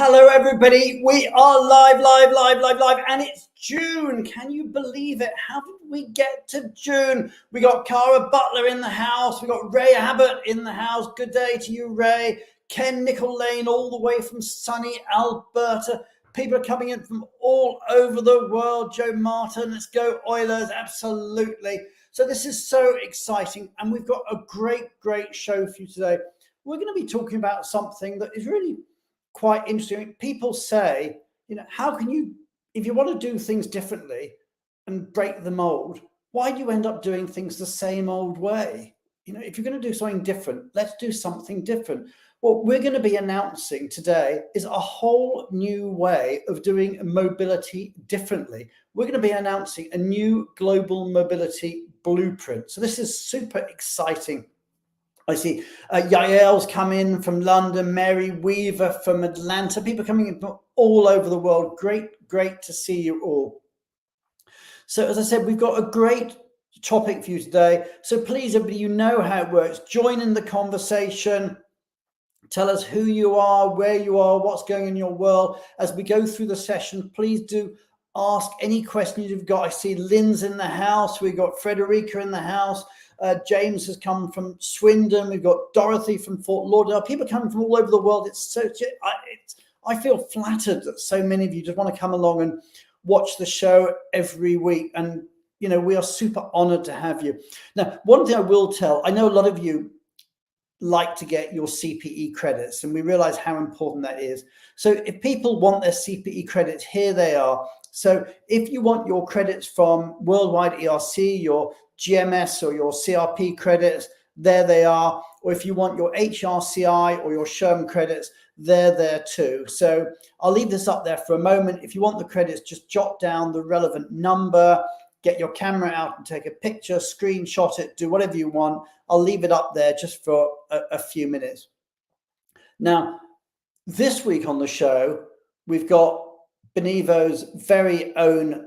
Hello, everybody. We are live, and it's June. Can you believe it? How did we get to June? We got Cara Butler in the house. We got Ray Abbott in the house. Good day to you, Ray. Ken Nicol Lane, all the way from sunny Alberta. People are coming in from all over the world. Joe Martin, let's go Oilers. Absolutely. So this is so exciting, and we've got a great show for you today. We're going to be talking about something that is really quite interesting. People say, how can you, if you want to do things differently and break the mold, why do you end up doing things the same old way? If you're going to do something different, let's do something different. What we're going to be announcing today is a whole new way of doing mobility differently. We're going to be announcing a new global mobility blueprint. So this is super exciting. I see Yael's come in from London, Mary Weaver from Atlanta, people coming in from all over the world. Great to see you all. So as I said, we've got a great topic for you today. So please, everybody, you know how it works. Join in the conversation. Tell us who you are, where you are, what's going on in your world. As we go through the session, please do ask any questions you've got. I see Lynn's in the house. We've got Frederica in the house. James has come from Swindon. We've got Dorothy from Fort Lauderdale. People coming from all over the world. I feel flattered that so many of you just want to come along and watch the show every week. And, we are super honored to have you. Now, one thing I will tell, I know a lot of you like to get your CPE credits, and we realize how important that is. So if people want their CPE credits, here they are. So if you want your credits from Worldwide ERC, your GMS or your CRP credits, there they are. Or if you want your HRCI or your SHRM credits, they're there too. So I'll leave this up there for a moment. If you want the credits, just jot down the relevant number, get your camera out and take a picture, screenshot it, do whatever you want. I'll leave it up there just for a few minutes. Now, this week on the show, we've got Benevo's very own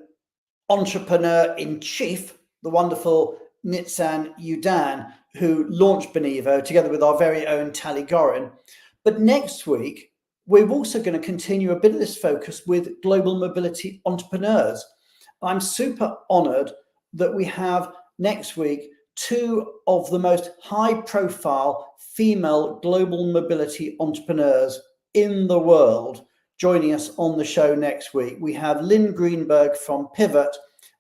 entrepreneur-in-chief, the wonderful Nitsan Udan, who launched Benevo together with our very own Tali Gorin. But next week, we're also going to continue a bit of this focus with global mobility entrepreneurs. I'm super honored that we have next week two of the most high-profile female global mobility entrepreneurs in the world joining us on the show next week. We have Lynn Greenberg from Pivot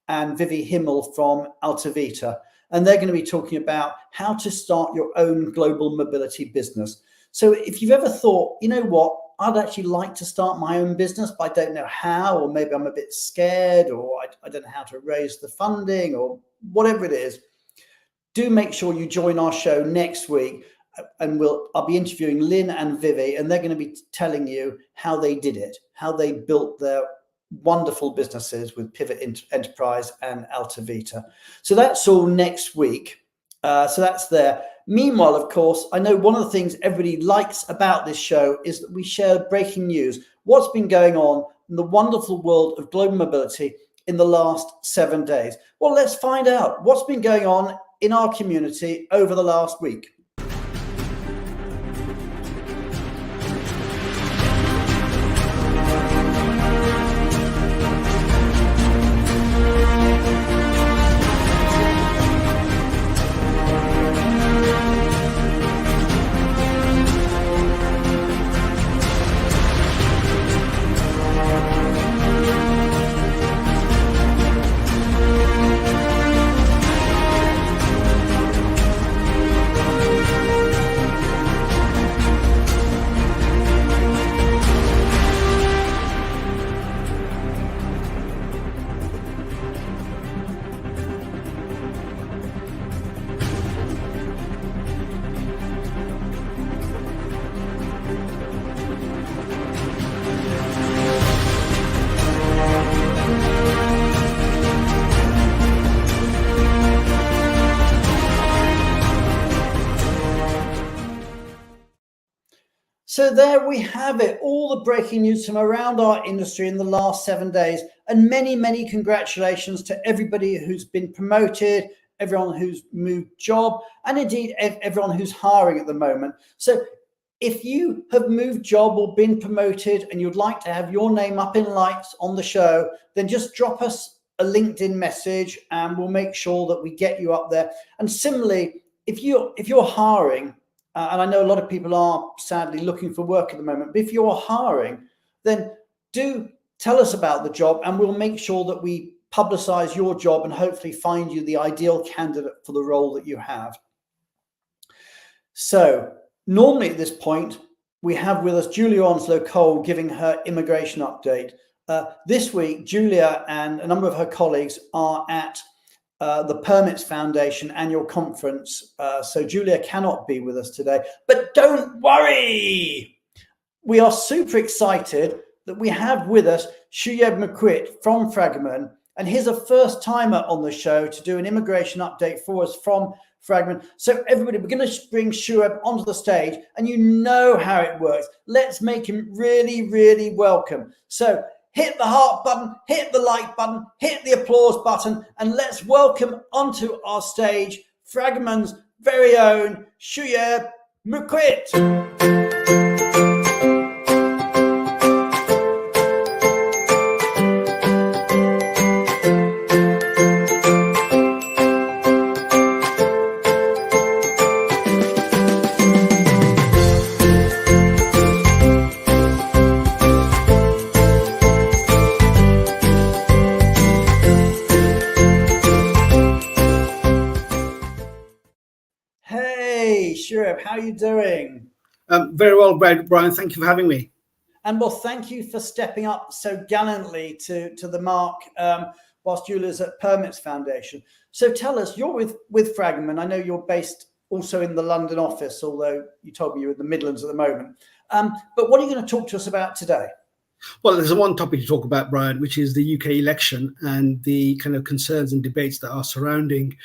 and Vivi Himmel from Altavita, and they're going to be talking about how to start your own global mobility business. So if you've ever thought, I'd actually like to start my own business, but I don't know how, or maybe I'm a bit scared, or I don't know how to raise the funding, or whatever it is, do make sure you join our show next week, and I'll be interviewing Lynn and Vivi, and they're going to be telling you how they did it, how they built their wonderful businesses with Pivot Enterprise and Altavita. So that's all next week. So that's there. Meanwhile, of course, I know one of the things everybody likes about this show is that we share breaking news, what's been going on in the wonderful world of global mobility in the last 7 days. Well, let's find out what's been going on in our community over the last week. So there we have it, all the breaking news from around our industry in the last 7 days, and many congratulations to everybody who's been promoted, everyone who's moved job, and indeed everyone who's hiring at the moment. So if you have moved job or been promoted and you'd like to have your name up in lights on the show, then just drop us a LinkedIn message and we'll make sure that we get you up there. And similarly, if you're hiring, and I know a lot of people are sadly looking for work at the moment, but if you're hiring, then do tell us about the job and we'll make sure that we publicize your job and hopefully find you the ideal candidate for the role that you have. So normally at this point, we have with us Julia Onslow-Cole giving her immigration update. This week, Julia and a number of her colleagues are at the Permits Foundation annual conference. So Julia cannot be with us today, but don't worry. We are super excited that we have with us Shuyeb Makwit from Fragment, and he's a first timer on the show to do an immigration update for us from Fragment. So everybody, we're going to bring Shuyeb onto the stage, and you know how it works. Let's make him really, really welcome. So hit the heart button, hit the like button, hit the applause button, and let's welcome onto our stage Fragment's very own Shuyeb Makwit. How are you doing? Very well, Brian. Thank you for having me. And well, thank you for stepping up so gallantly to the mark whilst Julia's at Permits Foundation. So tell us, you're with Fragment. I know you're based also in the London office, although you told me you're in the Midlands at the moment. But what are you going to talk to us about today? Well, there's one topic to talk about, Brian, which is the UK election and the kind of concerns and debates that are surrounding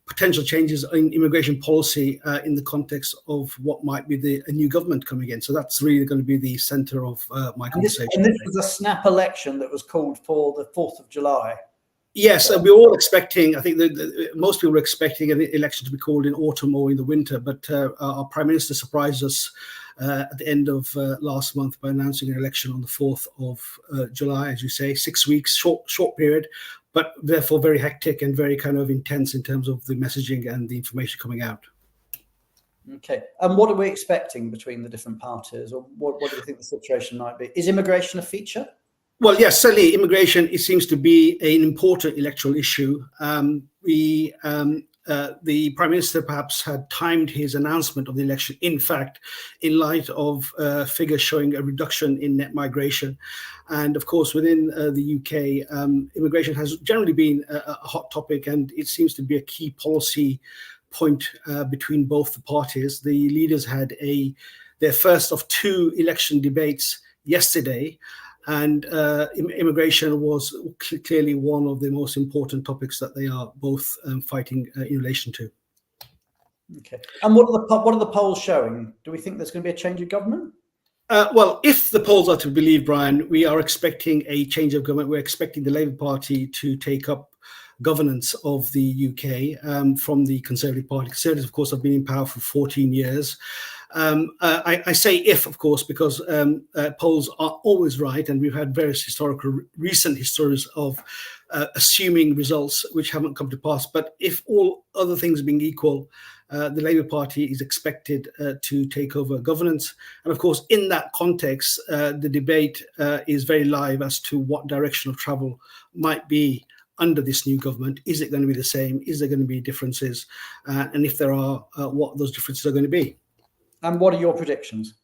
potential changes in immigration policy in the context of what might be a new government coming in. So that's really going to be the centre of my conversation. And this was a snap election that was called for the 4th of July. Yes, we're all expecting, I think most people were expecting an election to be called in autumn or in the winter, but our Prime Minister surprised us at the end of last month by announcing an election on the 4th of July, as you say, 6 weeks, short period, but therefore very hectic and very kind of intense in terms of the messaging and the information coming out. Okay. And what are we expecting between the different parties, or what do you think the situation might be? Is immigration a feature? Well, yes, certainly immigration, it seems to be an important electoral issue. The Prime Minister perhaps had timed his announcement of the election, in fact, in light of figures showing a reduction in net migration. And of course, within the UK, immigration has generally been a hot topic, and it seems to be a key policy point between both the parties. The leaders had their first of two election debates yesterday. And immigration was clearly one of the most important topics that they are both fighting in relation to. Okay. And what are the polls showing? Do we think there's going to be a change of government? Well, if the polls are to be believed, Brian, we are expecting a change of government. We're expecting the Labour Party to take up governance of the UK from the Conservative Party. Conservatives, of course, have been in power for 14 years. I say if, of course, because polls are always right, and we've had various recent histories of assuming results which haven't come to pass. But if all other things being equal, the Labour Party is expected to take over governance. And of course, in that context, the debate is very live as to what direction of travel might be under this new government. Is it going to be the same? Is there going to be differences? And if there are, what those differences are going to be. And what are your predictions?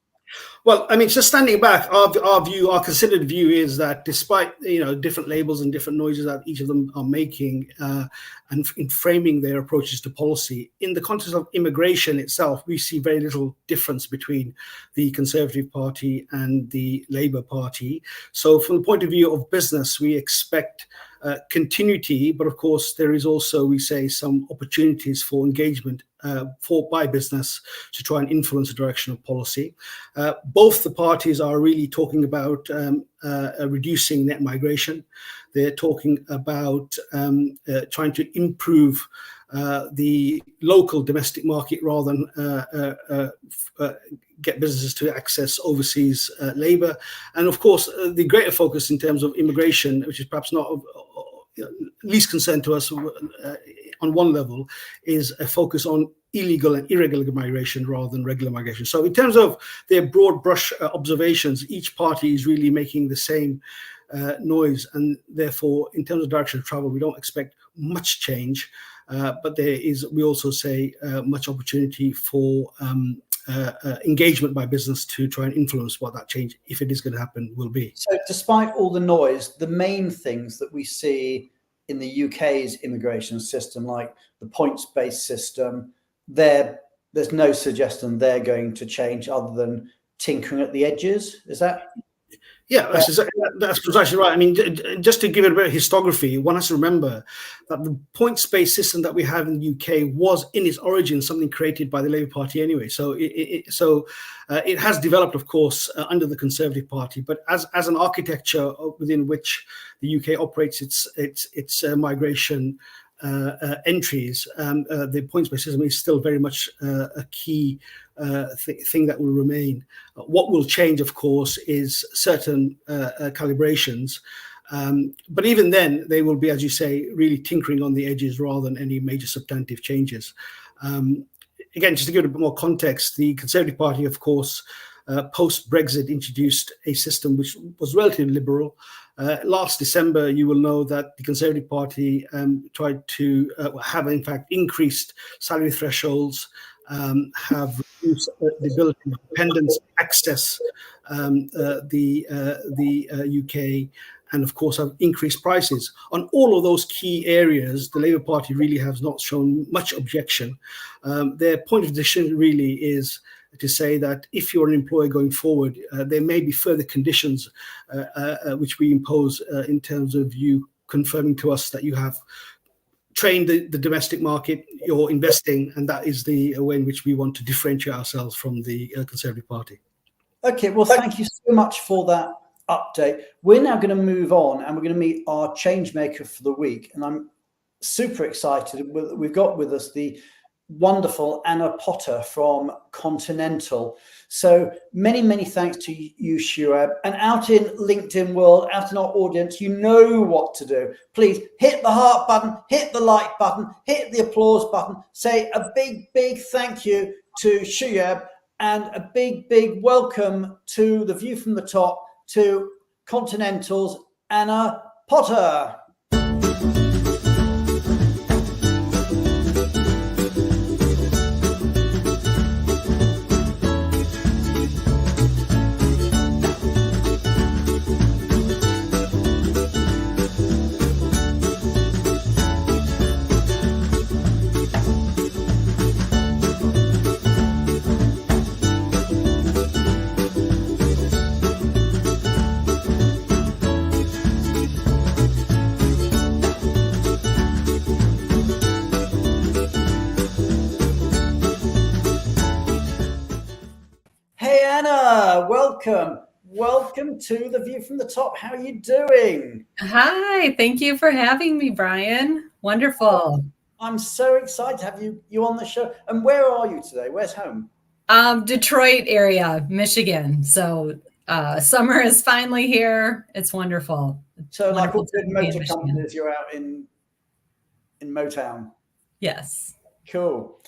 Well, I mean, just standing back, our considered view is that despite different labels and different noises that each of them are making, and in framing their approaches to policy, in the context of immigration itself, we see very little difference between the Conservative Party and the Labour Party. So, from the point of view of business, we expect continuity, but of course, there is also, we say, some opportunities for engagement by business to try and influence the direction of policy. Both the parties are really talking about reducing net migration. They're talking about trying to improve the local domestic market rather than get businesses to access overseas labor. And of course, the greater focus in terms of immigration, which is perhaps not least concern to us on one level, is a focus on illegal and irregular migration rather than regular migration. So in terms of their broad brush observations, each party is really making the same noise, and therefore in terms of direction of travel, we don't expect much change, but we also say much opportunity for engagement by business to try and influence what that change, if it is going to happen, will be. So despite all the noise, the main things that we see in the UK's immigration system, like the points-based system, there's no suggestion they're going to change other than tinkering at the edges. Is that? Yeah, that's precisely right. I mean, just to give it a bit of historiography, one has to remember that the points-based system that we have in the UK was, in its origin, something created by the Labour Party anyway. So it has developed, of course, under the Conservative Party, but as an architecture within which the UK operates its migration entries, the points-based system is still very much a key thing that will remain. What will change, of course, is certain calibrations. But even then, they will be, as you say, really tinkering on the edges rather than any major substantive changes. Again, just to give it a bit more context, the Conservative Party, of course, post-Brexit introduced a system which was relatively liberal. Last December, you will know that the Conservative Party tried to have, in fact, increased salary thresholds, have reduced the ability of dependents to access the UK, and of course have increased prices. On all of those key areas, the Labour Party really has not shown much objection. Their point of decision really is to say that if you're an employer going forward, there may be further conditions which we impose in terms of you confirming to us that you have trained the domestic market, you're investing, and that is the way in which we want to differentiate ourselves from the Conservative Party. Okay, well, thank you so much for that update. We're now going to move on, and we're going to meet our change maker for the week, and I'm super excited. We've got with us the wonderful Anna Potter from Continental. So many thanks to you, Shuab. And out in LinkedIn world, out in our audience, you know what to do. Please hit the heart button, hit the like button, hit the applause button. Say a big thank you to Shuab, and a big welcome to the view from the top to Continental's Anna Potter. Welcome to the view from the top. How are you doing? Hi, thank you for having me, Brian. Wonderful. I'm so excited to have you on the show. And where are you today? Where's home? Detroit area, Michigan. So summer is finally here. It's wonderful. So like all good motor companies, you're out in Motown. Yes. Cool.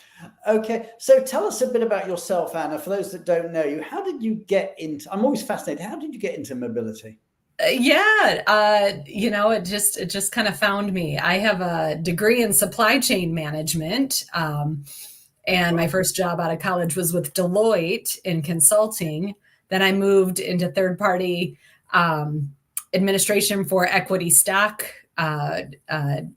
Okay, so tell us a bit about yourself, Anna. For those that don't know you, how did you get into? I'm always fascinated. How did you get into mobility? It just kind of found me. I have a degree in supply chain management, and my first job out of college was with Deloitte in consulting. Then I moved into third-party administration for equity stock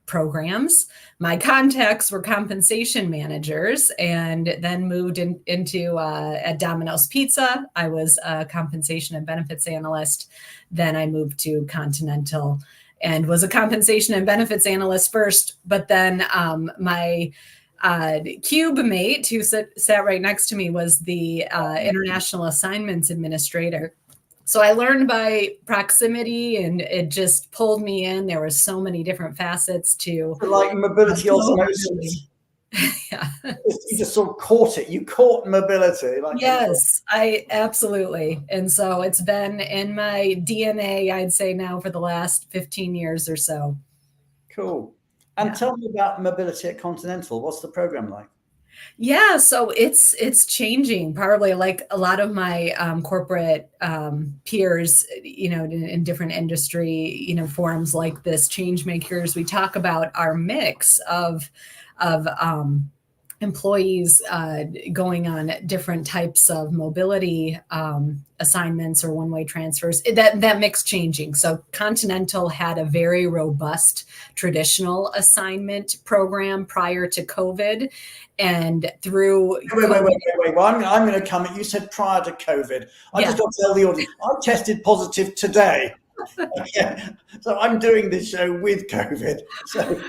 programs. My contacts were compensation managers, and then moved into at Domino's Pizza. I was a compensation and benefits analyst. Then I moved to Continental and was a compensation and benefits analyst first. But then my cube mate, who sat right next to me, was the international assignments administrator. So I learned by proximity, and it just pulled me in. There were so many different facets to like mobility osmosis. Yeah. You just sort of caught it. You caught mobility. Like Yes, I absolutely. And so it's been in my DNA, I'd say now for the last 15 years or so. cool. And Yeah. tell me about mobility at Continental. What's the program like? Yeah, so it's changing. Probably like a lot of my corporate peers, in different industry, forums like this, change makers. We talk about our mix of employees going on different types of mobility assignments or one-way transfers. That mix changing. So Continental had a very robust traditional assignment program prior to COVID, and through Wait. Well, I'm going to come at you. Said prior to COVID. I just got to tell the audience I tested positive today. Yeah. So I'm doing this show with COVID. So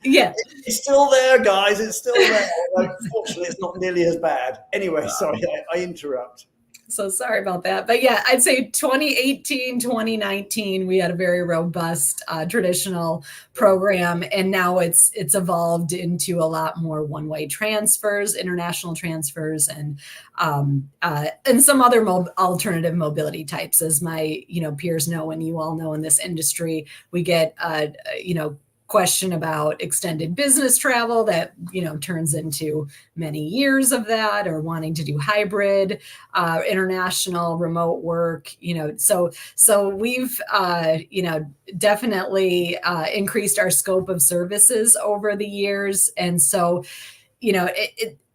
Yeah. it's still there, guys. It's still there. Unfortunately, it's not nearly as bad. Anyway, sorry, I interrupt. So sorry about that. But yeah, I'd say 2018, 2019, we had a very robust traditional program. And now it's evolved into a lot more one-way transfers, international transfers, and some other alternative mobility types. As my peers know, and you all know in this industry, we get question about extended business travel that turns into many years of that, or wanting to do hybrid, international remote work. So we've definitely increased our scope of services over the years, and so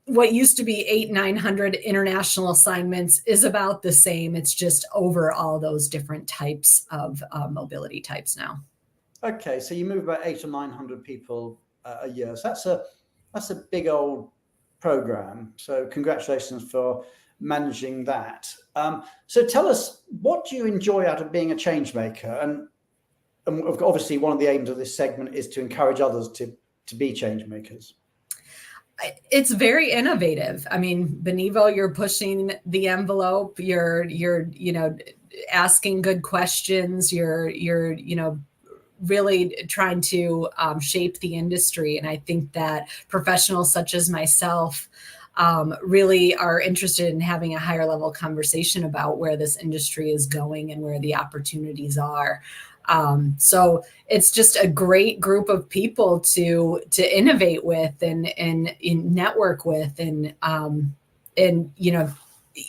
what used to be 800-900 international assignments is about the same. It's just over all those different types of mobility types now. Okay, so you move about 800 or 900 people a year. So that's a big old program. So congratulations for managing that. So tell us, what do you enjoy out of being a change maker? And obviously, one of the aims of this segment is to encourage others to be change makers. It's very innovative. I mean, Benevo, you're pushing the envelope. You're asking good questions. You're really trying to shape the industry. And I think that professionals such as myself really are interested in having a higher level conversation about where this industry is going and where the opportunities are. So it's just a great group of people to innovate with and network with, and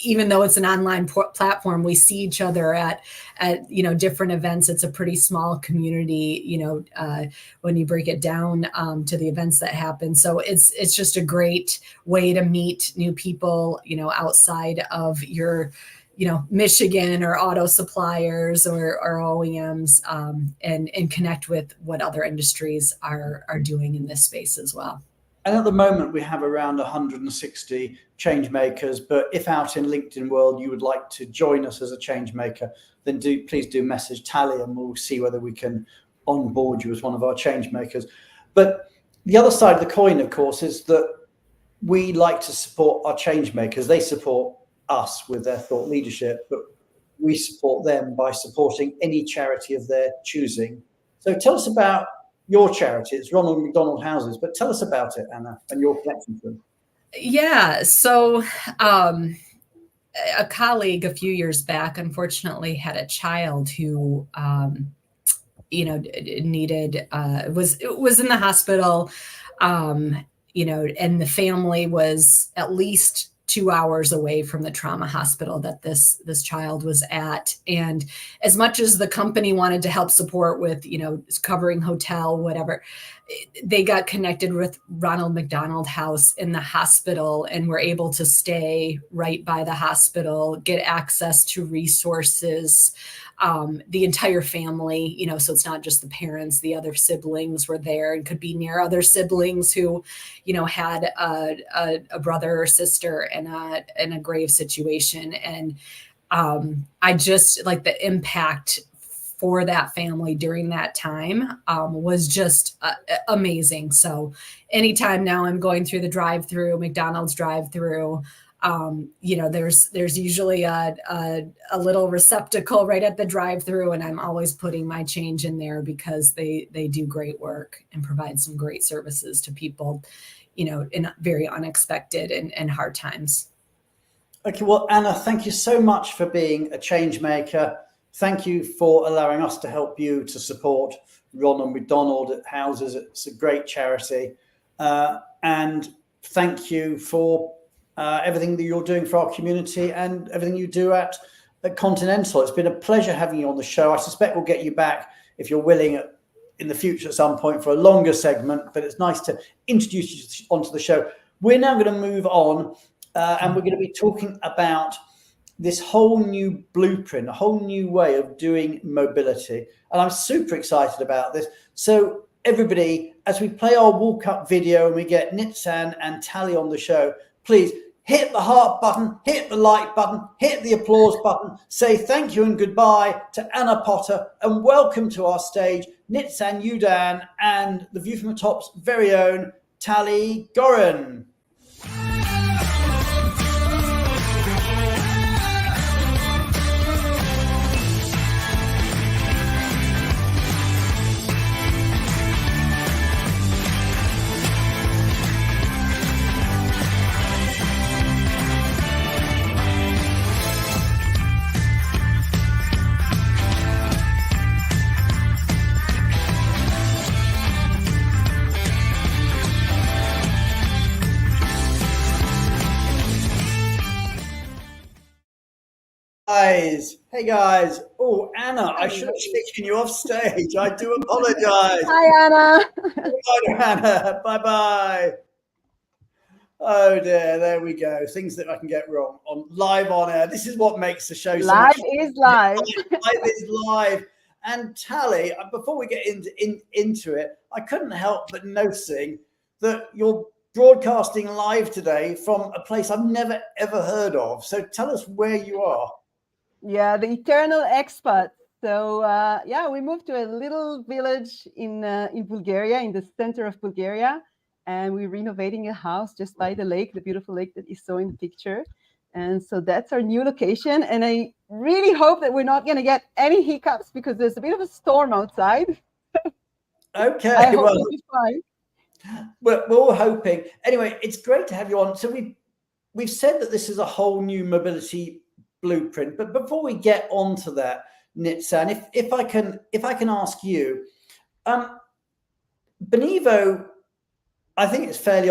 even though it's an online platform, we see each other at different events. It's a pretty small community, when you break it down to the events that happen. So it's just a great way to meet new people, outside of your, Michigan or auto suppliers or OEMs, and connect with what other industries are doing in this space as well. And at the moment, we have around 160 change makers. But if out in LinkedIn world you would like to join us as a change maker, then please do message Tally, and we'll see whether we can onboard you as one of our change makers. But the other side of the coin, of course, is that we like to support our change makers. They support us with their thought leadership, but we support them by supporting any charity of their choosing. So tell us about your charity. It's Ronald McDonald Houses, but tell us about it, Anna, and your connection to them. Yeah, so a colleague a few years back, unfortunately, had a child who, needed was in the hospital, and the family was at least 2 hours away from the trauma hospital that this child was at. And as much as the company wanted to help support with, covering hotel, whatever, they got connected with Ronald McDonald House in the hospital and were able to stay right by the hospital, get access to resources. The entire family, so it's not just the parents, the other siblings were there and could be near other siblings who, had a brother or sister in a grave situation. And I just like the impact for that family during that time was just amazing. So anytime now I'm going through the drive-through, McDonald's drive-through, there's usually a little receptacle right at the drive-through, and I'm always putting my change in there because they do great work and provide some great services to people, in very unexpected and hard times. Okay, well, Anna, thank you so much for being a change maker. Thank you for allowing us to help you to support Ronald McDonald at Houses. It's a great charity. And thank you for everything that you're doing for our community and everything you do at Continental. It's been a pleasure having you on the show. I suspect we'll get you back if you're willing in the future at some point for a longer segment, but it's nice to introduce you onto the show. We're now going to move on and we're going to be talking about this whole new blueprint, a whole new way of doing mobility. And I'm super excited about this. So everybody, as we play our walk-up video and we get Nitsan and Tally on the show, please hit the heart button, hit the like button, hit the applause button, say thank you and goodbye to Anna Potter, and welcome to our stage Nitsan Udan and the View from the Top's very own Tally Gorin. Hey guys. Oh, Anna, I should have taken you off stage. I do apologize. Hi, Anna. Bye, Anna. Bye-bye. Oh dear, there we go. Things that I can get wrong on live on air. This is what makes the show so live much is live. Live is live. And Tally, before we get into it, I couldn't help but noticing that you're broadcasting live today from a place I've never ever heard of. So tell us where you are. Yeah, the eternal expat. So we moved to a little village in Bulgaria, in the center of Bulgaria, and we're renovating a house just by the lake, the beautiful lake that you saw in the picture. And so that's our new location. And I really hope that we're not going to get any hiccups because there's a bit of a storm outside. Okay, I hope we'll be fine. We're all hoping. Anyway, it's great to have you on. So we've said that this is a whole new mobility blueprint, but before we get on to that, Nitsan, if I can ask you, Benevo, I think it's fairly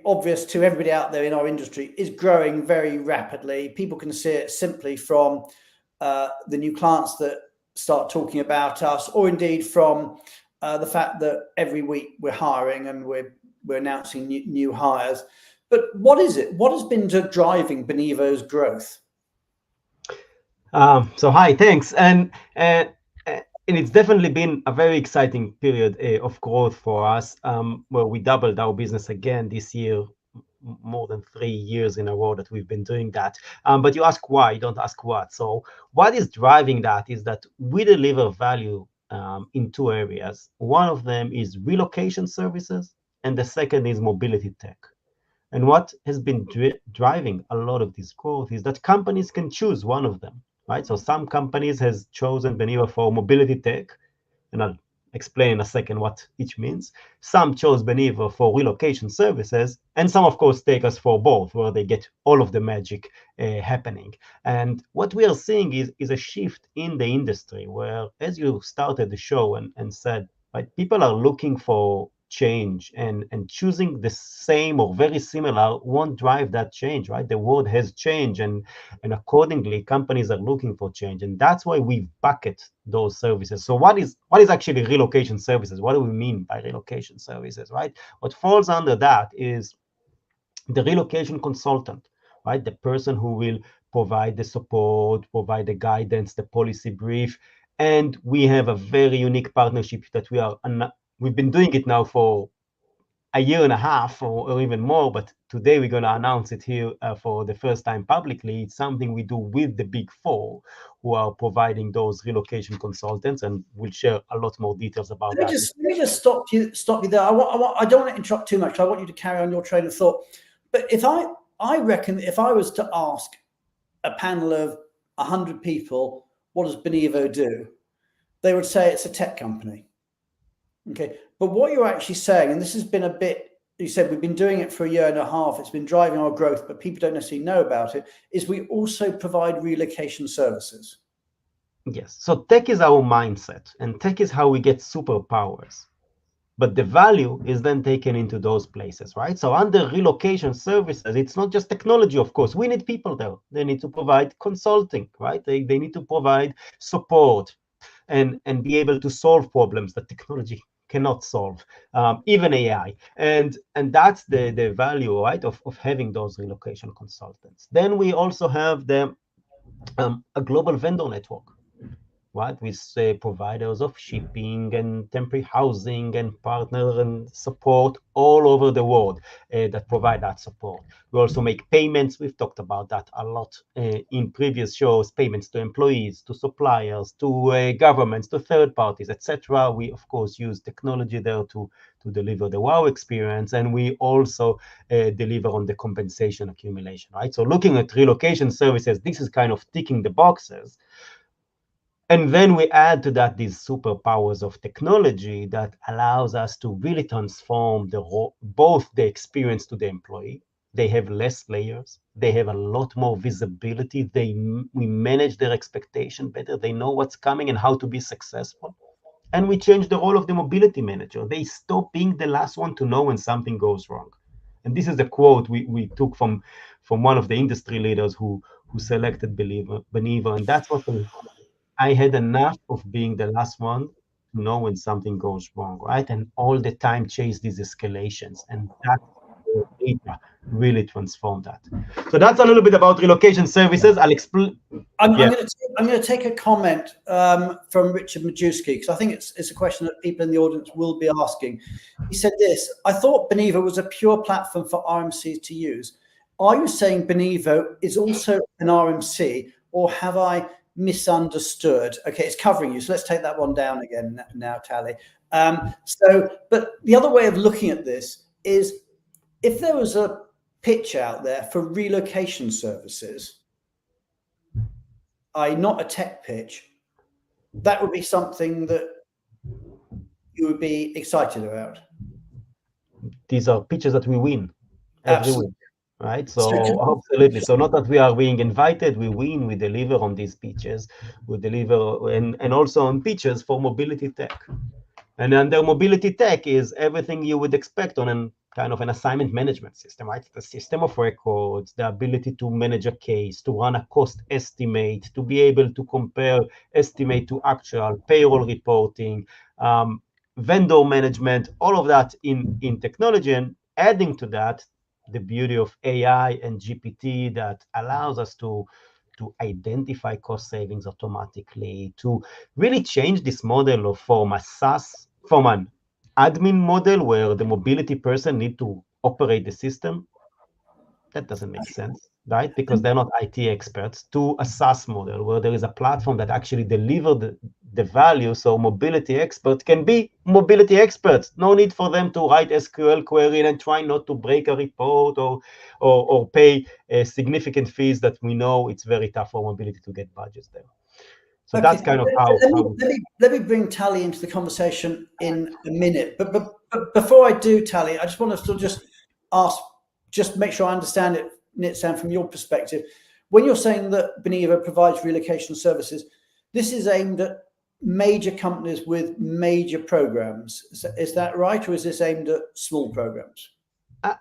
obvious to everybody out there in our industry, is growing very rapidly. People can see it simply from the new clients that start talking about us, or indeed from the fact that every week we're hiring and we're announcing new hires. But what is it? What has been driving Benevo's growth? So hi, thanks, and it's definitely been a very exciting period of growth for us, where we doubled our business again this year, more than 3 years in a row that we've been doing that. But you ask why, you don't ask what. So what is driving that is that we deliver value in 2 areas. One of them is relocation services, and the second is mobility tech. And what has been driving a lot of this growth is that companies can choose one of them. Right, so some companies has chosen Benevo for mobility tech, and I'll explain in a second what each means. Some chose Benevo for relocation services, and some, of course, take us for both, where they get all of the magic happening. And what we are seeing is a shift in the industry, where, as you started the show and said, right, people are looking for change, and choosing the same or very similar won't drive that change, right? The world has changed, and accordingly companies are looking for change, and that's why we bucket those services. So what is actually relocation services? What do we mean by relocation services, right? What falls under that is the relocation consultant, right? The person who will provide the support, provide the guidance, the policy brief. And we have a very unique partnership that we've been doing it now for a year and a half or even more, but today we're going to announce it here for the first time publicly. It's something we do with the Big Four, who are providing those relocation consultants, and we'll share a lot more details about that. Let me just stop you there. I don't want to interrupt too much. I want you to carry on your train of thought. But I reckon if I was to ask a panel of 100 people, what does Benevo do? They would say it's a tech company. Okay, but what you're actually saying, and this has been a bit you said we've been doing it for a year and a half, it's been driving our growth, but people don't necessarily know about it, is we also provide relocation services. Yes. So tech is our mindset, and tech is how we get superpowers. But the value is then taken into those places, right? So under relocation services, it's not just technology, of course. We need people there. They need to provide consulting, right? They need to provide support and be able to solve problems that technology cannot solve, even AI. And that's the value, right, of having those relocation consultants. Then we also have a global vendor network, right, with providers of shipping and temporary housing and partner and support all over the world that provide that support. We also make payments. We've talked about that a lot in previous shows, payments to employees, to suppliers, to governments, to third parties, etc. We, of course, use technology there to deliver the wow experience, and we also deliver on the compensation accumulation, right? So looking at relocation services, this is kind of ticking the boxes. And then we add to that these superpowers of technology that allows us to really transform both the experience to the employee. They have less layers. They have a lot more visibility. We manage their expectation better. They know what's coming and how to be successful. And we change the role of the mobility manager. They stop being the last one to know when something goes wrong. And this is the quote we took from one of the industry leaders who selected Beniva. And that's what I had enough of being the last one to know when something goes wrong, right? And all the time chase these escalations. And that data really transformed that. So that's a little bit about relocation services. I'll explain. I'm going to take a comment from Richard Majewski, because I think it's a question that people in the audience will be asking. He said this: I thought Benivo was a pure platform for RMCs to use. Are you saying Benivo is also an RMC, or have I misunderstood? Okay, it's covering you, so let's take that one down again now, Tali. But the other way of looking at this is, if there was a pitch out there for relocation services, not a tech pitch, that would be something that you would be excited about. These are pitches that we win every week. Right, so absolutely. So not that we are being invited, we win, we deliver on these pitches, we deliver and also on pitches for mobility tech. And under mobility tech is everything you would expect on an kind of an assignment management system, right? The system of records, the ability to manage a case, to run a cost estimate, to be able to compare estimate to actual, payroll reporting, vendor management, all of that in technology. And adding to that, the beauty of AI and GPT that allows us to identify cost savings automatically, to really change this model from an admin model where the mobility person need to operate the system. That doesn't make sense, right? Because they're not IT experts, to a SaaS model where there is a platform that actually delivers the value, so mobility experts can be mobility experts. No need for them to write SQL query and try not to break a report or pay significant fees that we know it's very tough for mobility to get budgets there. So okay, that's kind of how. Let me bring Tali into the conversation in a minute. But before I do, Tali, I just want to just ask, just make sure I understand it, Nitzan, from your perspective. When you're saying that Beniva provides relocation services, this is aimed at major companies with major programs. Is that right? Or is this aimed at small programs?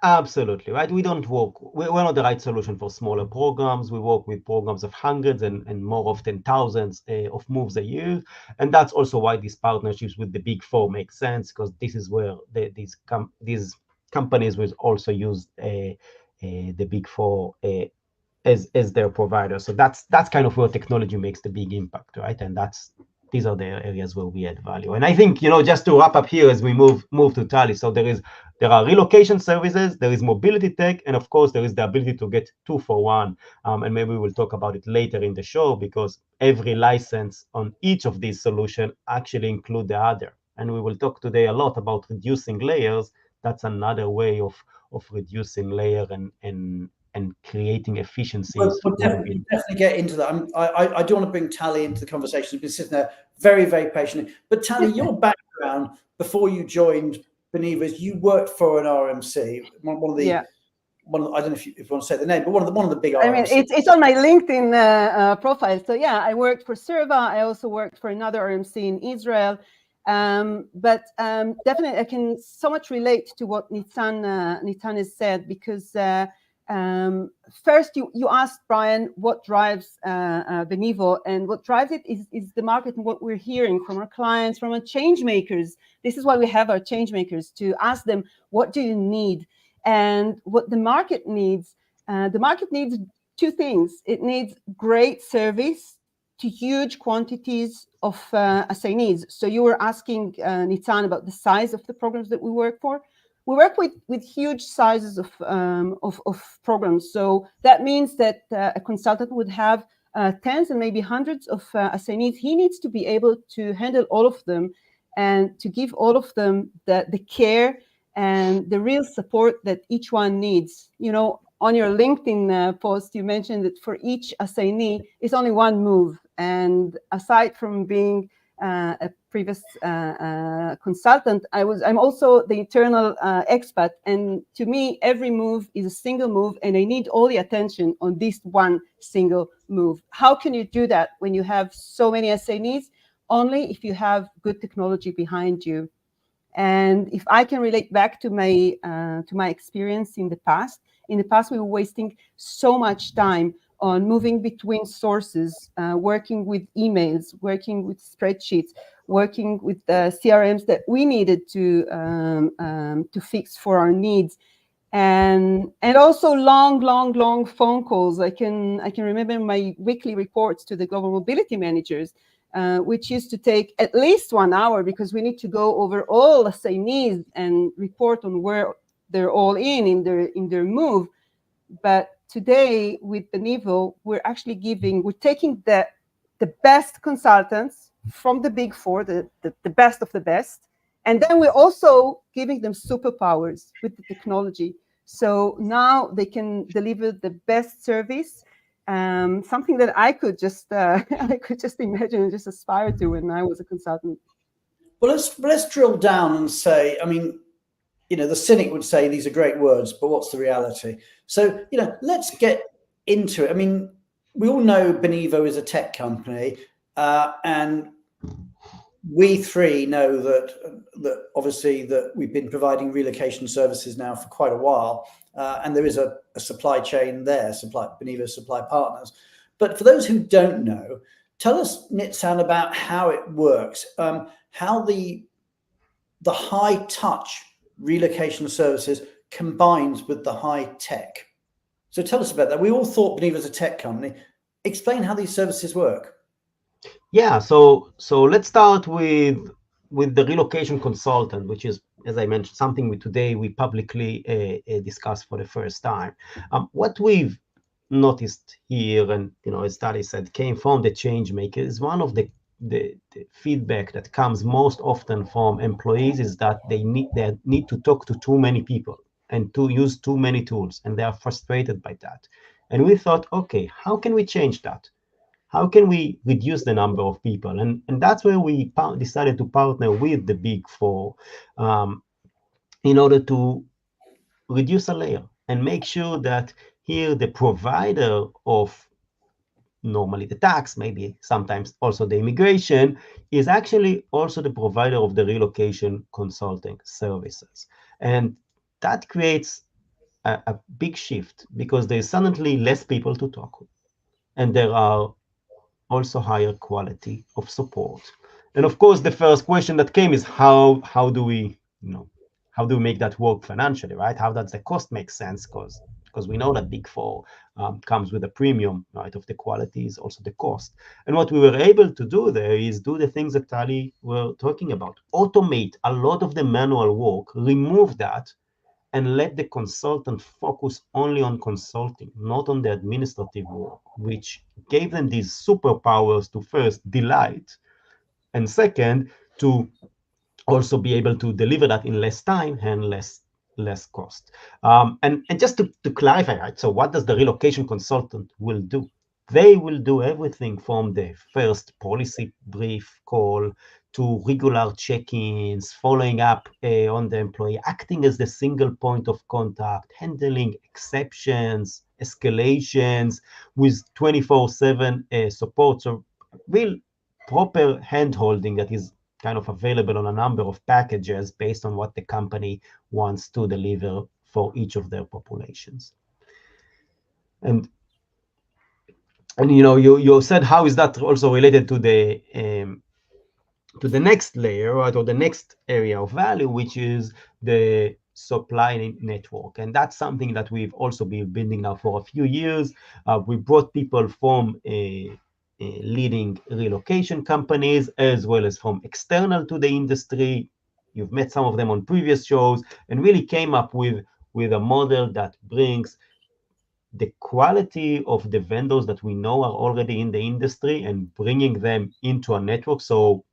Absolutely, right? We're not the right solution for smaller programs. We work with programs of hundreds and more often thousands of moves a year. And that's also why these partnerships with the Big Four make sense, because this is where these companies will also use the Big Four as their provider. So that's kind of where technology makes the big impact, right? And these are the areas where we add value. And I think, just to wrap up here as we move to Tali, so there are relocation services, there is mobility tech, and of course there is the ability to get 2 for 1. And maybe we'll talk about it later in the show, because every license on each of these solutions actually include the other. And we will talk today a lot about reducing layers. That's another way of reducing layer and creating efficiencies. We'll definitely get into that. I do want to bring Tali into the conversation. She's been sitting there very, very patiently. But Tali, your background before you joined Beneva, is you worked for an RMC, one of the, Yeah. I don't know if you want to say the name, but one of the big RMCs. I mean, it's on my LinkedIn profile. So yeah, I worked for Serva. I also worked for another RMC in Israel. But definitely, I can so much relate to what Nitzan has said, because first you asked, Brian, what drives Benevo, and what drives it is the market and what we're hearing from our clients, from our change makers. This is why we have our change makers, to ask them, what do you need? And what the market needs. The market needs two things. It needs great service to huge quantities of assignees. So you were asking Nitzan about the size of the programs that we work for. We work with huge sizes of programs. So that means that a consultant would have tens and maybe hundreds of assignees. He needs to be able to handle all of them and to give all of them the care and the real support that each one needs. You know, on your LinkedIn post, you mentioned that for each assignee, it's only one move. And aside from being a previous consultant, I'm also the internal expat. And to me, every move is a single move, and I need all the attention on this one single move. How can you do that when you have so many assignees? Only if you have good technology behind you. And if I can relate back to my experience in the past, we were wasting so much time on moving between sources, working with emails, working with spreadsheets, working with CRMs that we needed to fix for our needs, and also long phone calls. I can remember my weekly reports to the global mobility managers, which used to take at least 1 hour, because we need to go over all assignees and report on where they're all in their move. But today with Benevo, we're taking the best consultants from the big four, the best of the best, and then we're also giving them superpowers with the technology. So now they can deliver the best service, something that I could just imagine and just aspire to when I was a consultant. Well, let's drill down and say, I mean, you know, the cynic would say these are great words, but what's the reality? So, you know, let's get into it. I mean, we all know Benevo is a tech company, and we three know that obviously that we've been providing relocation services now for quite a while, and there is a supply chain there, Benevo supply partners. But for those who don't know, tell us, Nitzan, about how it works, how the high touch relocation services combines with the high tech. So tell us about that. We all thought Benevo was a tech company. Explain how these services work. Yeah, so let's start with the relocation consultant, which is, as I mentioned, something today we publicly discuss for the first time. What we've noticed here, and as study said, came from the change maker, is one of the feedback that comes most often from employees is that they need to talk to too many people and to use too many tools, and they are frustrated by that. And we thought, okay, how can we change that? How can we reduce the number of people? And that's where we decided to partner with the Big Four in order to reduce a layer and make sure that here the provider of normally the tax, maybe sometimes also the immigration, is actually also the provider of the relocation consulting services. And that creates a big shift, because there's suddenly less people to talk with, and there are also higher quality of support. And of course, the first question that came is how do we make that work financially, right? How does the cost make sense? Because we know that Big Four comes with a premium, right, of the quality is also the cost. And what we were able to do there is do the things that Tali were talking about, automate a lot of the manual work, remove that, and let the consultant focus only on consulting, not on the administrative work, which gave them these superpowers to first delight, and second, to also be able to deliver that in less time and less cost. And just to clarify, right, so what does the relocation consultant will do? They will do everything from the first policy brief call to regular check-ins, following up on the employee, acting as the single point of contact, handling exceptions, escalations with 24/7 support. So real proper hand-holding that is kind of available on a number of packages based on what the company wants to deliver for each of their populations. And you said, how is that also related to the next layer, right, or the next area of value, which is the supply network. And that's something that we've also been building now for a few years. We brought people from leading relocation companies, as well as from external to the industry. You've met some of them on previous shows, and really came up with a model that brings the quality of the vendors that we know are already in the industry and bringing them into a network. So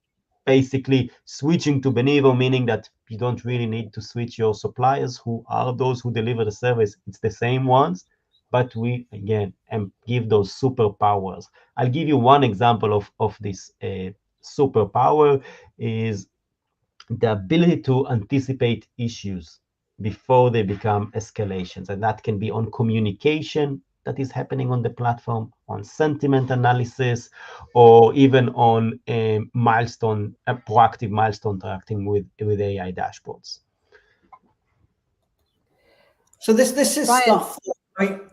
basically switching to Benevo, meaning that you don't really need to switch your suppliers, who are those who deliver the service. It's the same ones, but we, again, give those superpowers. I'll give you one example of this superpower is the ability to anticipate issues before they become escalations. And that can be on communication that is happening on the platform, on sentiment analysis, or even on proactive milestone tracking with AI dashboards. So this is Brian. stuff,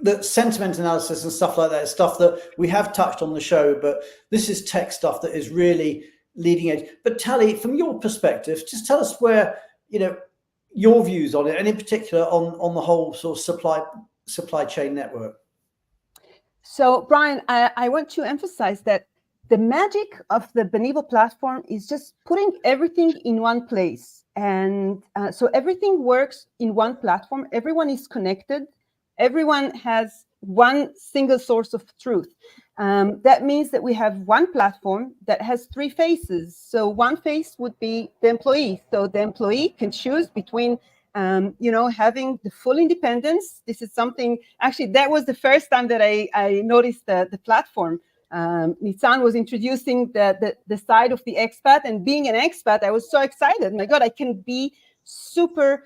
that sentiment analysis and stuff like that is stuff that we have touched on the show, but this is tech stuff that is really leading edge. But Tali, from your perspective, just tell us where, your views on it, and in particular on the whole sort of supply chain network. So, Brian, I want to emphasize that the magic of the Benevo platform is just putting everything in one place. And so everything works in one platform. Everyone is connected. Everyone has one single source of truth. That means that we have one platform that has three faces. So one face would be the employee. So the employee can choose between having the full independence. This is something, actually, that was the first time that I noticed the platform. Nitzan was introducing the side of the expat, and being an expat, I was so excited. My God, I can be super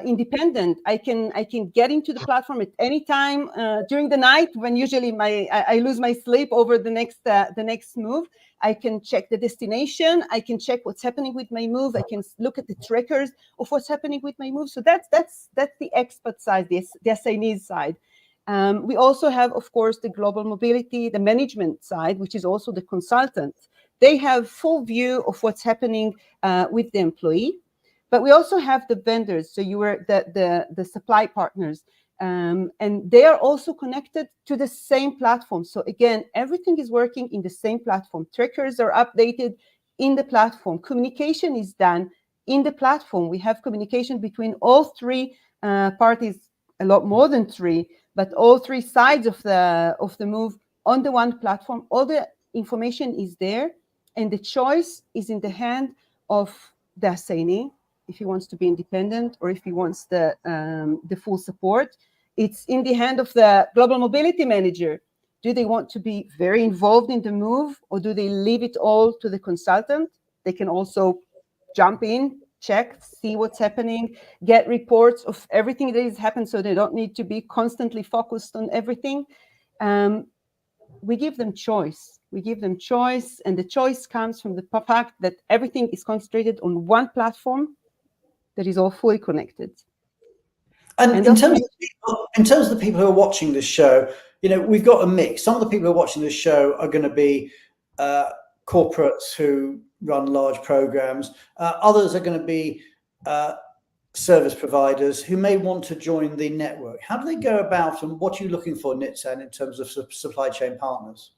independent. I can get into the platform at any time during the night when usually I lose my sleep over the next move. I can check the destination. I can check what's happening with my move. I can look at the trackers of what's happening with my move. So that's the expert side, the SINE's side. We also have, of course, the global mobility, the management side, which is also the consultant. They have full view of what's happening with the employee. But we also have the vendors. So you were the supply partners. And they are also connected to the same platform. So again, everything is working in the same platform. Trackers are updated in the platform. Communication is done in the platform. We have communication between all three parties, a lot more than three, but all three sides of the move on the one platform. All the information is there, and the choice is in the hand of the assignee, if he wants to be independent or if he wants the full support. It's in the hand of the global mobility manager. Do they want to be very involved in the move, or do they leave it all to the consultant? They can also jump in, check, see what's happening, get reports of everything that has happened, so they don't need to be constantly focused on everything. We give them choice. And the choice comes from the fact that everything is concentrated on one platform that is all fully connected. And in terms of the people who are watching this show, we've got a mix. Some of the people who are watching this show are going to be corporates who run large programs. Others are going to be service providers who may want to join the network. How do they go about, and what are you looking for, Nitzan, in terms of supply chain partners?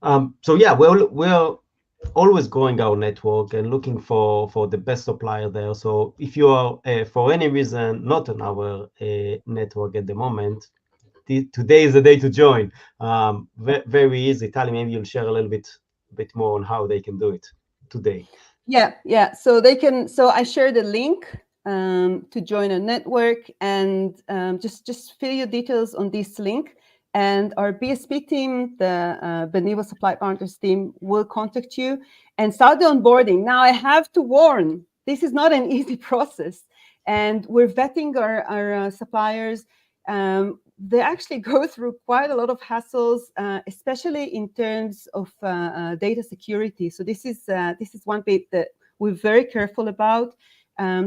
So yeah, we're always growing our network and looking for the best supplier there. So if you are for any reason not on our network at the moment, today is the day to join. Very easy. Tali, maybe you'll share a little bit more on how they can do it today. Yeah. So they can. So I shared a link to join a network, and just fill your details on this link. And our BSP team, the Benevo Supply Partners team, will contact you and start the onboarding. Now, I have to warn, this is not an easy process. And we're vetting our suppliers. They actually go through quite a lot of hassles, especially in terms of data security. So this is one bit that we're very careful about.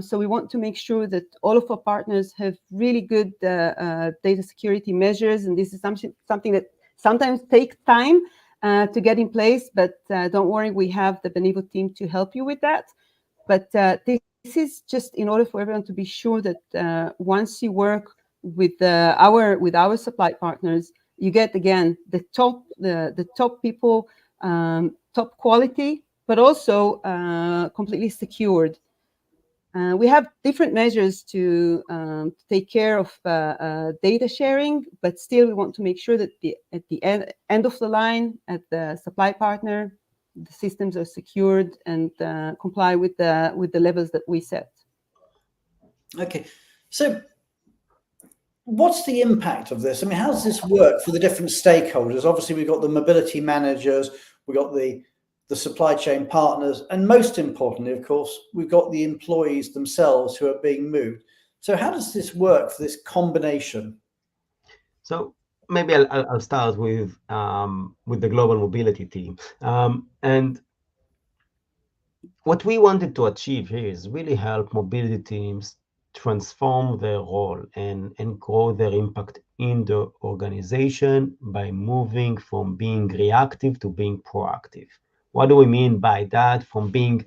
So we want to make sure that all of our partners have really good data security measures, and this is something that sometimes takes time to get in place. But don't worry, we have the Benevo team to help you with that. But this is just in order for everyone to be sure that once you work with our supply partners, you get again the top people, top quality, but also completely secured. We have different measures to take care of data sharing, but still we want to make sure that at the end of the line, at the supply partner, the systems are secured and comply with the levels that we set. Okay, so what's the impact of this? I mean, how does this work for the different stakeholders? Obviously, we've got the mobility managers, we've got the supply chain partners, and most importantly, of course, we've got the employees themselves who are being moved. So how does this work for this combination? So maybe I'll start with the global mobility team. And what we wanted to achieve here is really help mobility teams transform their role and grow their impact in the organization by moving from being reactive to being proactive. What do we mean by that? From being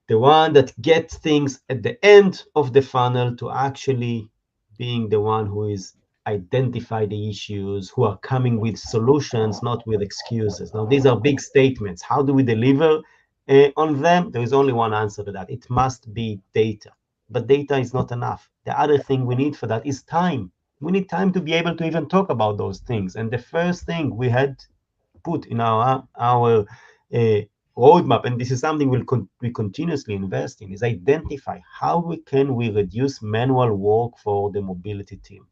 the one that gets things at the end of the funnel to actually being the one who is identify the issues, who are coming with solutions, not with excuses. Now, these are big statements. How do we deliver on them? There is only one answer to that. It must be data. But data is not enough. The other thing we need for that is time. We need time to be able to even talk about those things. And the first thing we had put in our roadmap, and this is something we continuously invest in, is identify how we reduce manual work for the mobility team.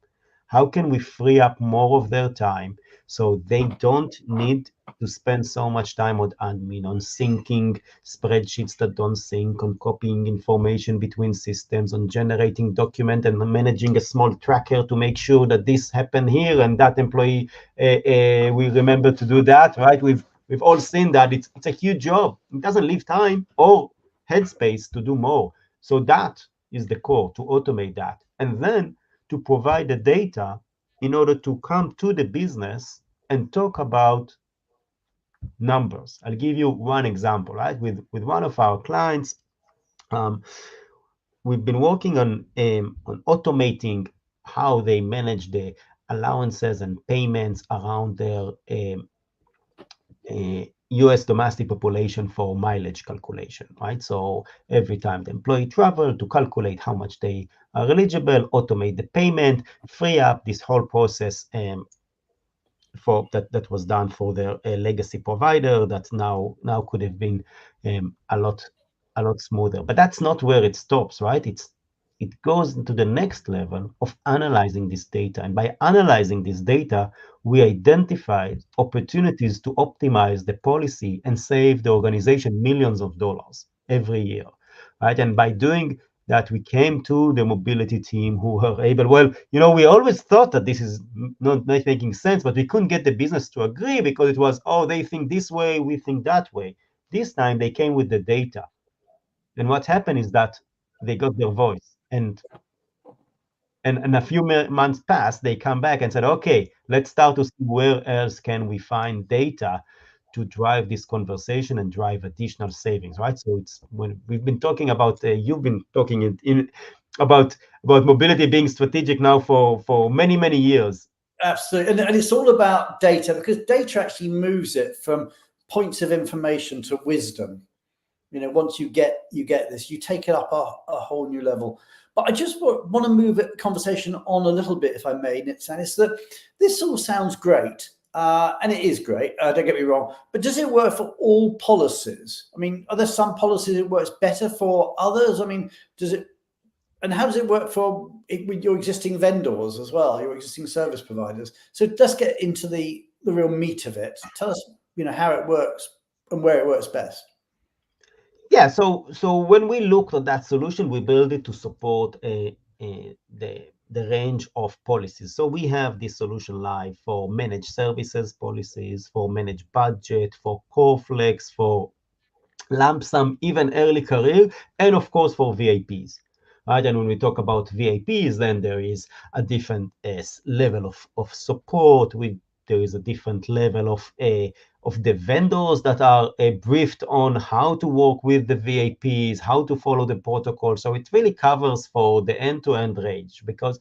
How can we free up more of their time so they don't need to spend so much time on admin, on syncing spreadsheets that don't sync, on copying information between systems, on generating document and managing a small tracker to make sure that this happened here and that employee will remember to do that, right? We've all seen that it's a huge job. It doesn't leave time or headspace to do more. So that is the core, to automate that. And then to provide the data in order to come to the business and talk about numbers. I'll give you one example, right? With one of our clients, we've been working on automating how they manage the allowances and payments around their US domestic population for mileage calculation, right? So every time the employee travel, to calculate how much they are eligible, automate the payment, free up this whole process for that was done for their legacy provider that now could have been a lot smoother. But that's not where it stops, right? It goes into the next level of analyzing this data. And by analyzing this data, we identified opportunities to optimize the policy and save the organization millions of dollars every year, right? And by doing that, we came to the mobility team who were able, well, we always thought that this is not making sense, but we couldn't get the business to agree because it was, they think this way, we think that way. This time they came with the data. And what happened is that they got their voice. And a few months passed, they come back and said, okay, let's start to see where else can we find data to drive this conversation and drive additional savings, right? So it's when we've been talking about, you've been talking about mobility being strategic now for many, many years. Absolutely, and it's all about data, because data actually moves it from points of information to wisdom. Once you get this, you take it up a whole new level. But I just want to move the conversation on a little bit, if I may, Nitzan. It's that this all sounds great, and it is great, don't get me wrong, but does it work for all policies? I mean, are there some policies it works better for others? I mean, does it And how does it work with your existing vendors as well, your existing service providers? So let's get into the real meat of it. Tell us, how it works and where it works best. Yeah, so when we looked at that solution, we built it to support the range of policies. So we have this solution live for managed services policies, for managed budget, for core flex, for lump sum, even early career, and of course for VIPs. Right? And when we talk about VIPs, then there is a different level of support. There is a different level of the vendors that are briefed on how to work with the VIPs, how to follow the protocol. So it really covers for the end-to-end range, because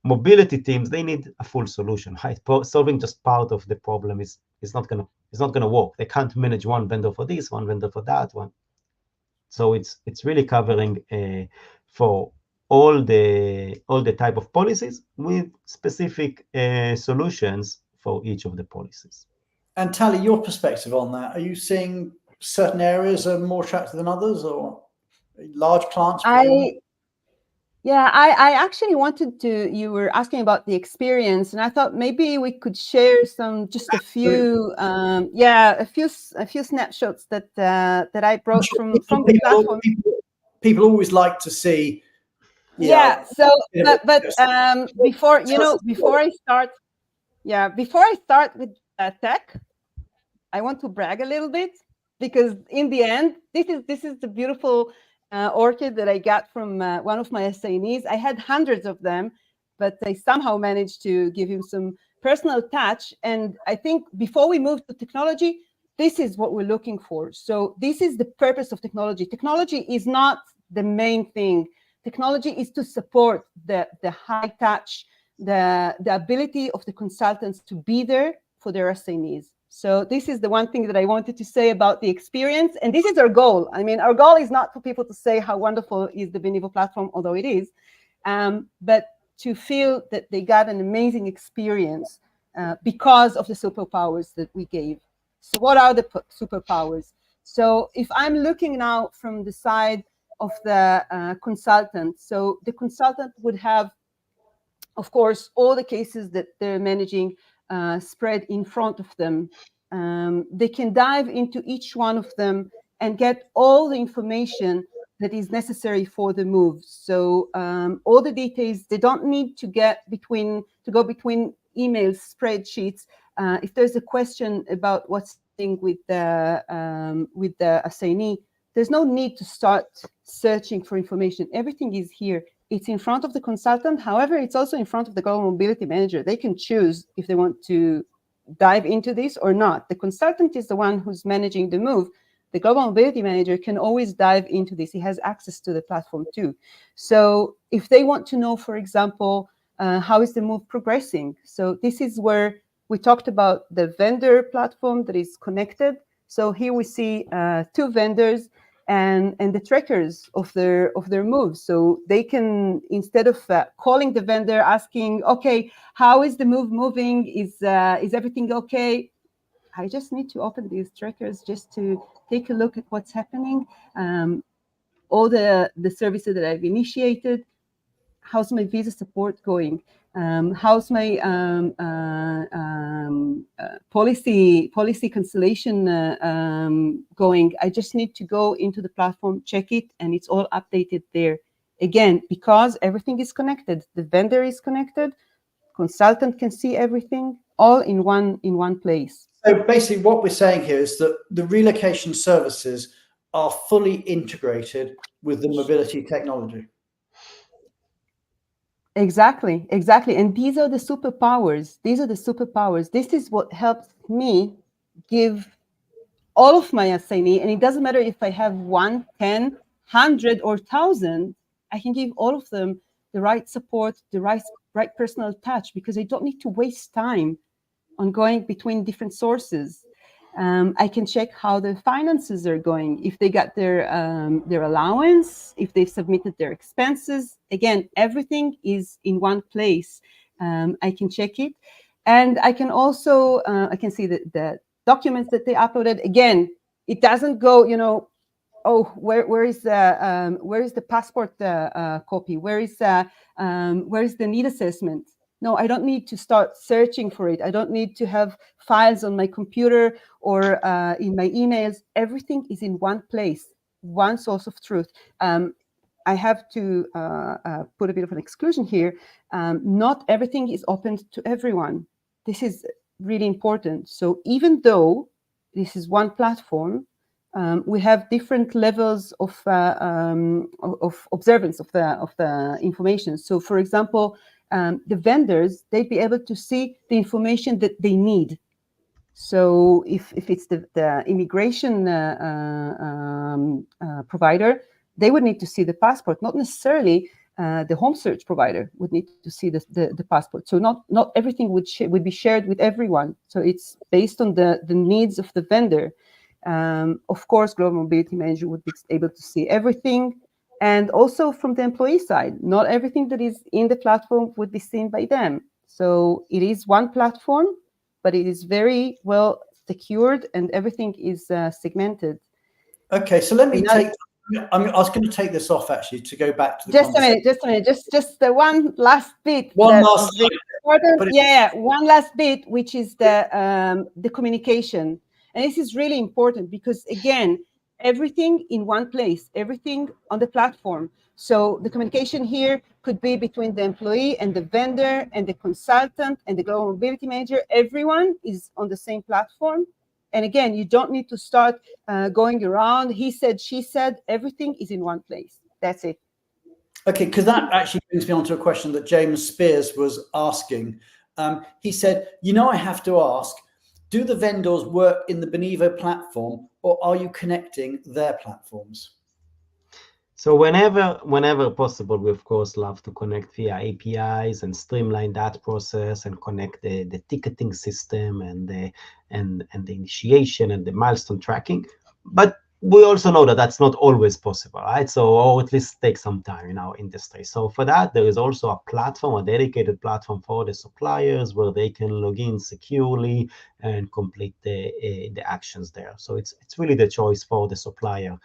mobility teams, they need a full solution. Right? Solving just part of the problem is not gonna work. They can't manage one vendor for this, one vendor for that one. So it's really covering for all the type of policies with specific solutions for each of the policies. And Tally, your perspective on that, are you seeing certain areas are more attractive than others, or large clients? I actually wanted to, you were asking about the experience, and I thought maybe we could share a few, a few snapshots that I brought from the platform. People always like to see. So, but before I start with tech, I want to brag a little bit, because in the end, this is the beautiful orchid that I got from one of my assignees. I had hundreds of them, but I somehow managed to give him some personal touch. And I think before we move to technology, this is what we're looking for. So this is the purpose of technology. Technology is not the main thing. Technology is to support the high touch, the ability of the consultants to be there for their assignees. So this is the one thing that I wanted to say about the experience. And this is our goal. I mean, our goal is not for people to say how wonderful is the Benivo platform, although it is, but to feel that they got an amazing experience because of the superpowers that we gave. So what are the superpowers? So if I'm looking now from the side of the consultant, so the consultant would have, of course, all the cases that they're managing spread in front of them. They can dive into each one of them and get all the information that is necessary for the move. So all the details, they don't need to go between emails, spreadsheets. If there's a question about what's happening with the assignee, there's no need to start searching for information. Everything is here. It's in front of the consultant. However, it's also in front of the global mobility manager. They can choose if they want to dive into this or not. The consultant is the one who's managing the move. The global mobility manager can always dive into this. He has access to the platform too. So if they want to know, for example, how is the move progressing? So this is where we talked about the vendor platform that is connected. So here we see two vendors and the trackers of their moves. So they can, instead of calling the vendor asking, okay, how is the move moving? Is everything okay? I just need to open these trackers just to take a look at what's happening. All the services that I've initiated. How's my visa support going? How's my policy cancellation going? I just need to go into the platform, check it, and it's all updated there. Again, because everything is connected. The vendor is connected. Consultant can see everything, all in one place. So basically what we're saying here is that the relocation services are fully integrated with the mobility technology. Exactly. And these are the superpowers. This is what helps me give all of my assignee, and it doesn't matter if I have 1, 10, 100, or 1,000, I can give all of them the right support, the right personal touch, because I don't need to waste time on going between different sources. I can check how the finances are going, if they got their allowance, if they've submitted their expenses. Again, everything is in one place. I can check it. And I can also, I can see the documents that they uploaded. Again, it doesn't go, oh, where is the passport copy? Where is the need assessment? No, I don't need to start searching for it. I don't need to have files on my computer or in my emails. Everything is in one place, one source of truth. I have to put a bit of an exclusion here. Not everything is open to everyone. This is really important. So even though this is one platform, we have different levels of observance of the information. So, for example, the vendors, they'd be able to see the information that they need. So if it's the immigration provider, they would need to see the passport, not necessarily the home search provider would need to see the passport. So not everything would be shared with everyone. So it's based on the needs of the vendor. Of course, Global Mobility Manager would be able to see everything. And also from the employee side, not everything that is in the platform would be seen by them. So it is one platform, but it is very well secured and everything is segmented. Okay, so let me I was going to take this off actually to go back to the just a minute, just the one last bit. One last bit, which is the communication. And this is really important because, again, everything in one place, everything on the platform. So the communication here could be between the employee and the vendor and the consultant and the Global Mobility Manager. Everyone is on the same platform. And again, you don't need to start going around. He said, she said, everything is in one place. That's it. Okay, because that actually brings me on to a question that James Spears was asking. He said, I have to ask, do the vendors work in the Benevo platform or are you connecting their platforms? So whenever possible, we of course love to connect via APIs and streamline that process and connect the ticketing system and the initiation and the milestone tracking. But we also know that that's not always possible, right? So, or at least take some time in our industry. So for that, there is also a platform, a dedicated platform for the suppliers where they can log in securely and complete the actions there. So it's really the choice for the supplier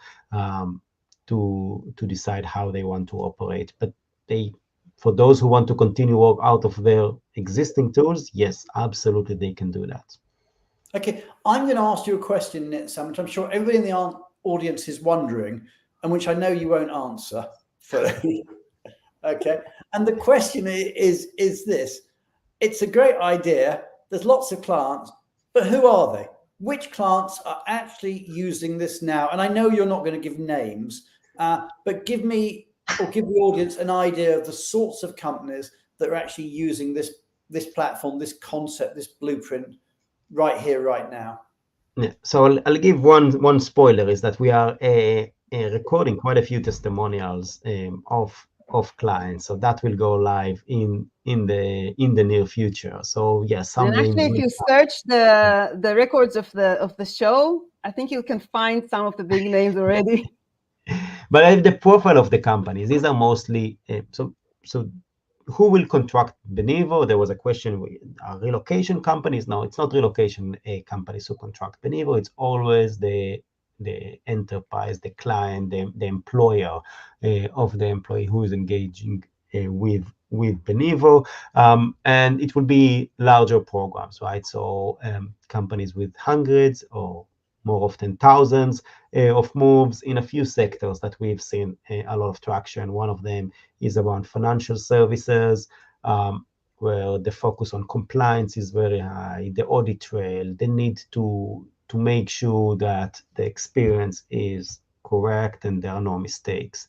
to decide how they want to operate. But for those who want to continue work out of their existing tools, yes, absolutely, they can do that. Okay, I'm going to ask you a question, Nitzan, which I'm sure everybody in the audience is wondering, and which I know you won't answer fully. Okay, and the question is this. It's a great idea. There's lots of clients, but who are they? Which clients are actually using this now? And I know you're not going to give names, but give me or give the audience an idea of the sorts of companies that are actually using this platform, this concept, this blueprint right here, right now. Yeah. So I'll give one spoiler is that we are recording quite a few testimonials of clients. So that will go live in the near future. So yes, some names. And actually, if you search the records of the show, I think you can find some of the big names already. But the profile of the companies, these are mostly so who will contract Benevo? There was a question, are relocation companies? No, it's not relocation companies who contract Benevo. It's always the enterprise, the client, the employer of the employee who is engaging with Benevo. And it will be larger programs, right? So companies with hundreds or more often thousands of moves in a few sectors that we've seen a lot of traction. One of them is around financial services, where the focus on compliance is very high, the audit trail, the need to make sure that the experience is correct and there are no mistakes,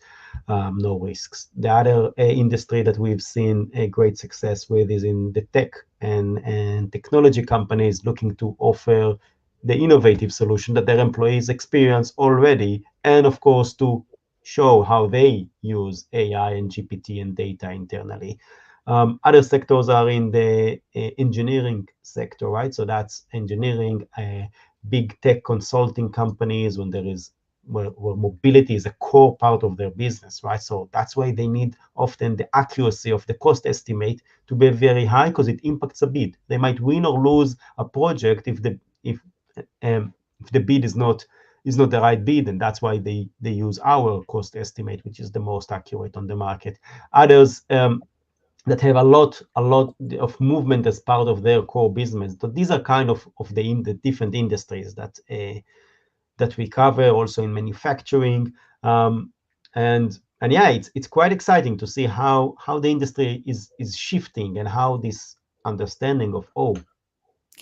no risks. The other industry that we've seen a great success with is in the tech and technology companies looking to offer the innovative solution that their employees experience already, and of course to show how they use AI and GPT and data internally. Other sectors are in the engineering sector, right? So that's engineering, big tech consulting companies when there is where mobility is a core part of their business, right? So that's why they need often the accuracy of the cost estimate to be very high because it impacts a bid. They might win or lose a project if the bid is not is not the right bid, and that's why they use our cost estimate, which is the most accurate on the market. Others that have a lot of movement as part of their core business. So these are kind of the different industries that we cover, also in manufacturing, and yeah, it's quite exciting to see how the industry is shifting, and how this understanding of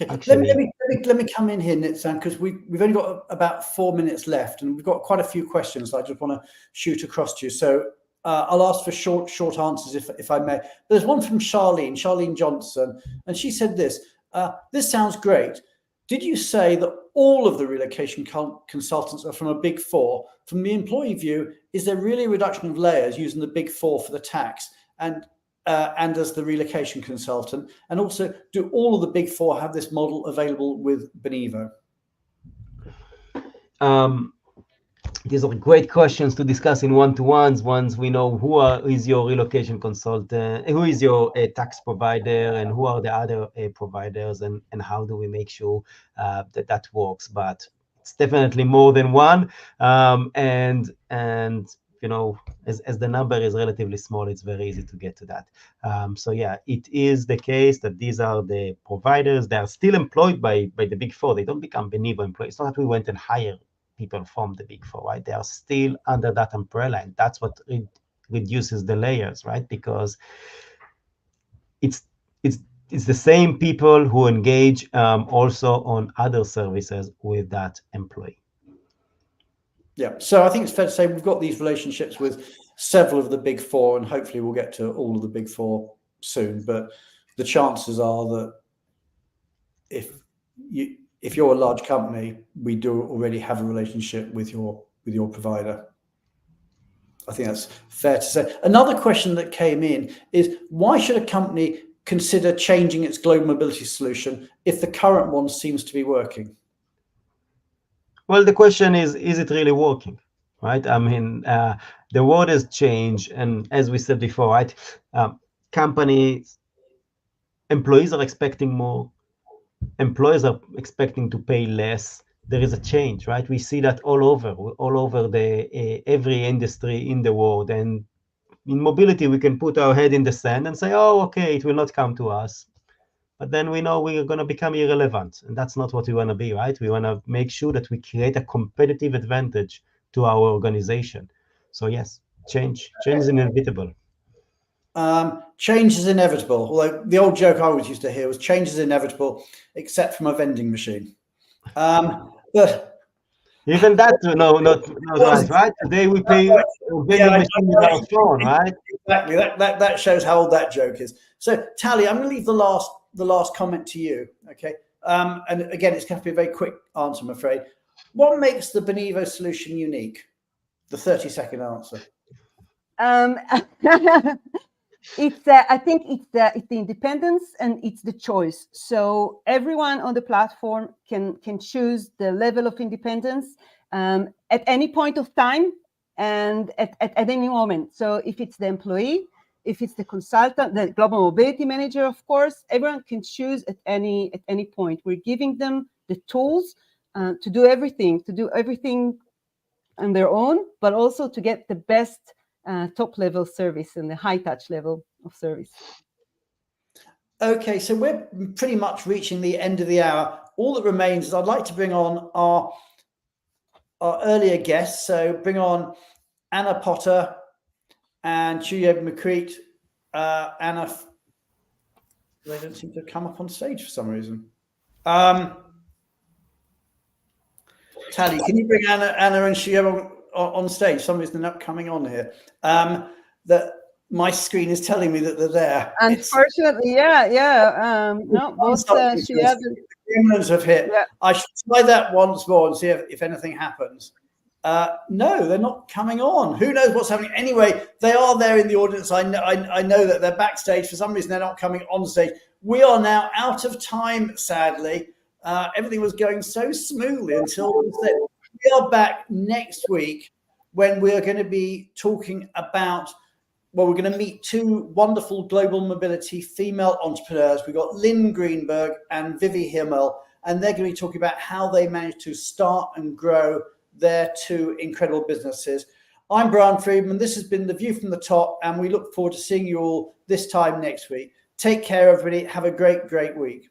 actually. Let me come in here, Nitzan, because we've only got about 4 minutes left, and we've got quite a few questions that I just want to shoot across to you. So I'll ask for short answers if I may. There's one from Charlene Johnson, and she said this. This sounds great. Did you say that all of the relocation consultants are from a Big Four? From the employee view, is there really a reduction of layers using the Big Four for the tax and as the relocation consultant? And also, do all of the Big Four have this model available with Benevo? These are great questions to discuss in one-to-ones. Once we know who is your relocation consultant, who is your tax provider, and who are the other providers, and how do we make sure that works. But it's definitely more than one, and you know, as the number is relatively small, it's very easy to get to that. So yeah, it is the case that these are the providers. They are still employed by the Big Four. They don't become Benevo employees. It's not that we went and hired people from the Big Four, right? They are still under that umbrella, and that's what reduces the layers, right? Because it's the same people who engage also on other services with that employee. Yeah, so I think it's fair to say we've got these relationships with several of the Big Four, and hopefully we'll get to all of the Big Four soon. But the chances are that if you're a large company, we do already have a relationship with your provider. I think that's fair to say. Another question that came in is, why should a company consider changing its global mobility solution if the current one seems to be working? Well, the question is it really working, right? I mean, the world has changed, and as we said before, right, employees are expecting more, employers are expecting to pay less. There is a change, right? We see that all over the every industry in the world. And in mobility, we can put our head in the sand and say, oh, okay, it will not come to us. But then we know we are going to become irrelevant, and that's not what we want to be, right? We want to make sure that we create a competitive advantage to our organization. So yes, change is inevitable. Change is inevitable. Although the old joke I always used to hear was change is inevitable, except from a vending machine. But even that, no, not right. Today we pay vending machine with our phone, right? Exactly. That shows how old that joke is. So Tali, I'm going to leave the last comment to you. Okay. And again, it's going to be a very quick answer, I'm afraid. What makes the Benevo solution unique? The 30-second answer. I think it's the independence, and it's the choice. So everyone on the platform can choose the level of independence at any point of time and at any moment. So if it's the employee, if it's the consultant, the global mobility manager, of course, everyone can choose at any point. We're giving them the tools to do everything on their own, but also to get the best top level service and the high touch level of service. Okay, so we're pretty much reaching the end of the hour. All that remains is I'd like to bring on our earlier guests. So bring on Anna Potter and Chuyeb Makrit. Anna, they don't seem to come up on stage for some reason. Tali, can you bring Anna and Chuyeb on stage? For some reason they're not coming on here. That my screen is telling me that they're there. Unfortunately, no, both Chuyeb and gremlins have hit. Yeah. I should try that once more and see if anything happens. No, they're not coming on. Who knows what's happening? Anyway, they are there in the audience. I know that they're backstage. For some reason, they're not coming on stage. We are now out of time, sadly. Everything was going so smoothly until we are back next week, when we are going to be talking about, well, we're going to meet two wonderful global mobility female entrepreneurs. We've got Lynn Greenberg and Vivi Himmel, and they're going to be talking about how they managed to start and grow their two incredible businesses. I'm Brian Friedman. This has been The View from the Top, and we look forward to seeing you all this time next week. Take care, everybody. Have a great, great week.